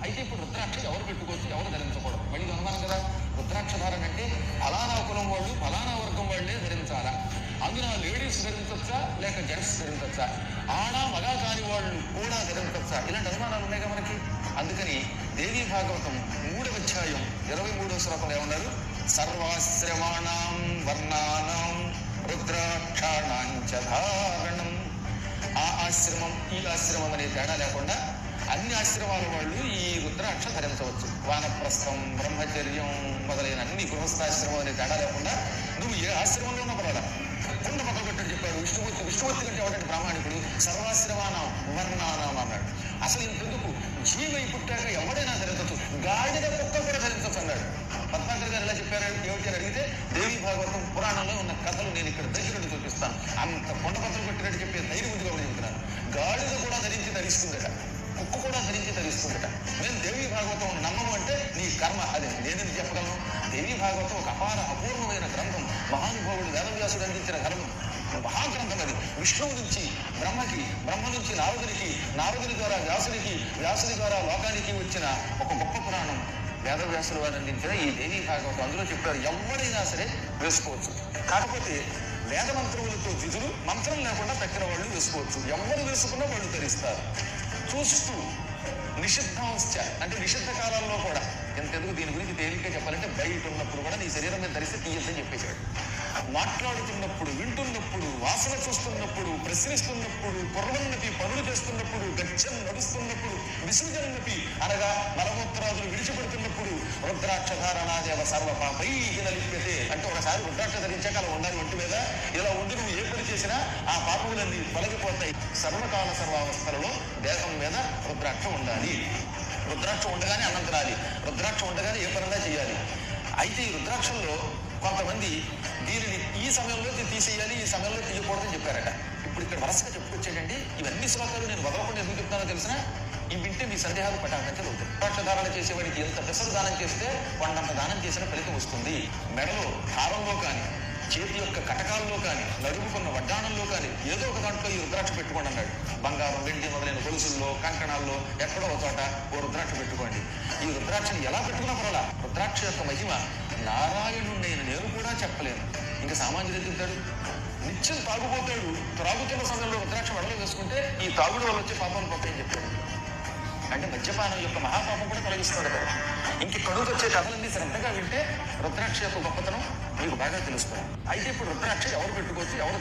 అయితే ఇప్పుడు రుద్రాక్ష ఎవరు పెట్టుకోవచ్చు, ఎవరు ధరించకూడదు? మళ్ళీ అనుమానం కదా. రుద్రాక్ష ధారణ అంటే ఫలానా కులం వాళ్ళు ఫలానా వర్గం వాళ్ళే ధరించాలా? అందున లేడీస్ ధరించవచ్చా లేక జెంట్స్ ధరించవచ్చా? ఆడ మగ కాని వాళ్ళు కూడా ధరించవచ్చా? ఇలాంటి అనుమానాలు ఉన్నాయిగా మనకి. అందుకని దేవీ భాగవతం 3వ అధ్యాయం 23వ శ్లోకంలో ఏమన్నారు? సర్వాశ్రమాణం వర్ణానాం రుద్రాక్షాణాంచ ధారణం. ఆ ఆశ్రమం ఈ ఆశ్రమం అనే తేడా లేకుండా అన్ని ఆశ్రమాల వాళ్ళు ఈ రుద్రాక్ష ధరించవచ్చు. వానప్రస్థం, బ్రహ్మచర్యం మొదలైన అన్ని గృహస్థాశ్రమం అనే తేడా లేకుండా నువ్వు ఏ ఆశ్రమంలో ఉన్న పర్వాలా. కొండ పక్కబెట్టని చెప్పాడు విష్ణుమూర్తి కంటే ఎవరంటే ప్రామాణికుడు. సర్వాశ్రమానం వర్ణానం అన్నాడు. అసలు ఇంకెందుకు, జీవై పుట్టాక ఎవడైనా ధరించవచ్చు, గాడిద కుక్క కూడా ధరించవచ్చు అన్నాడు. పద్మాకర్ గారు ఎలా చెప్పారు ఏమిటి అని అడిగితే, దేవీ భాగవతం పురాణంలో ఉన్న కథలు నేను ఇక్కడ దగ్గర చూపిస్తాను. అంత కొండపత్రం పెట్టినట్టు చెప్పే ధైర్యం ఉంది కాబట్టి చెబుతున్నాను. గాడిద కూడా ధరిస్తుందట, కుక్క కూడా ధరించి ధరిస్తుందట. మేము దేవీ భాగవతం నమ్మము అంటే నీ కర్మ. అది నేనెందుకు చెప్పగలను? దేవీ భాగవతం ఒక అపూర్వమైన గ్రంథం. మహానుభావుడు వేదవ్యాసుడు అందించిన గ్రంథం, మహాగ్రంథం అది. విష్ణువు నుంచి బ్రహ్మకి, బ్రహ్మ నుంచి నారదునికి, నారదుని ద్వారా వ్యాసునికి, వ్యాసుని ద్వారా లోకానికి వచ్చిన ఒక గొప్ప పురాణం వేదవ్యాసులు వారు అందించిన ఈ దేవీ భాగవతం. అందులో చెప్పారు ఎవరైనా సరే వేసుకోవచ్చు. కాకపోతే వేద మంత్రములతో విధులు, మంత్రం లేకుండా తక్కిన వాళ్ళు వేసుకోవచ్చు. ఎవరు వేసుకున్నా వాళ్ళు ధరిస్తారు. చూస్తూ నిషిద్ధాంశ అంటే నిషిద్ధ కాలాల్లో కూడా, ఎంతెందుకు దీని గురించి తేలిక చెప్పాలంటే, బయట ఉన్నప్పుడు కూడా నీ శరీరం మీద ధరిస్తే తీయద్దని చెప్పేశాడు. మాట్లాడుతున్నప్పుడు, వింటున్నప్పుడు, వాసన చూస్తున్నప్పుడు, ప్రశ్నిస్తున్నప్పుడు, పొర్వన్నపి పనులు చేస్తున్నప్పుడు, గచ్చం నడుస్తున్నప్పుడు, విసృజన్నపి అనగా మలమూత్రాదులు విడిచిపెడుతున్నప్పుడు రుద్రాక్షధారణాదేవ సర్వపాపై నలిప్యతే అంటే, ఒకసారి రుద్రాక్ష ధరించాక అలా ఉండాలి ఒంటి మీద. ఇలా ఉండి నువ్వు ఏ పని చేసినా ఆ పాపములన్నీ తొలగిపోతాయి. సర్వకాల సర్వావస్థలలో దేహం మీద రుద్రాక్ష ఉండాలి. రుద్రాక్ష ఉండగానే అన్నం తినాలి, రుద్రాక్ష ఉండగానే ఏ పనులా చేయాలి. అయితే ఈ రుద్రాక్షల్లో కొంతమంది దీనిని ఈ సమయంలో తీసేయాలి, ఈ సమయంలో తీయకూడదని చెప్పారట. ఇప్పుడు ఇక్కడ వరుసగా చెప్పుకొచ్చేటండి. ఇవన్నీ శ్లోకాలు నేను వదలకుండా ఎందుకు చెప్తానో తెలిసిన, ఇవి వింటే మీ సందేహాలు పటాకంటే అవుతాయి. రుద్రాక్ష ధారణ చేసేవాడికి ఎంత పెసరు దానం చేస్తే కొండంత దానం చేసిన ఫలితం వస్తుంది. మెడలో హారంలో కానీ, చేతి యొక్క కటకాల్లో కానీ, నడుముకున్న వడ్డాణంలో కానీ ఏదో ఒక దాంట్లో ఈ రుద్రాక్ష పెట్టుకోండి అన్నాడు. బంగారం, వెండి మొదలైన గొలుసుల్లో, కంకణాల్లో ఎక్కడో ఒక చోట ఓ రుద్రాక్ష పెట్టుకోండి. ఈ రుద్రాక్షని ఎలా పెట్టుకున్నా పర్వాలా. రుద్రాక్ష యొక్క మహిమ నారాయణుడైన నేను కూడా చెప్పలేను. ఇంకా సామాన్యుడు ఎదుగుతాడు, నిత్యం తాగుపోతాడు. త్రాగుతున్న సమయంలో రుద్రాక్ష వడలు వేసుకుంటే ఈ తాగుడు వల్ల వచ్చే పాపాలు పోతాయని చెప్పాడు. అంటే మద్యపానం యొక్క మహాపాపం కూడా తొలగిస్తాడు కదా. ఇంక కడుగు వచ్చే కథలన్నీ శ్రద్ధగా వింటే రుద్రాక్ష యొక్క గొప్పతనం మీకు బాగా తెలుస్తుంది. అయితే ఇప్పుడు రుద్రాక్ష ఎవరు పెట్టుకోవచ్చు, ఎవరు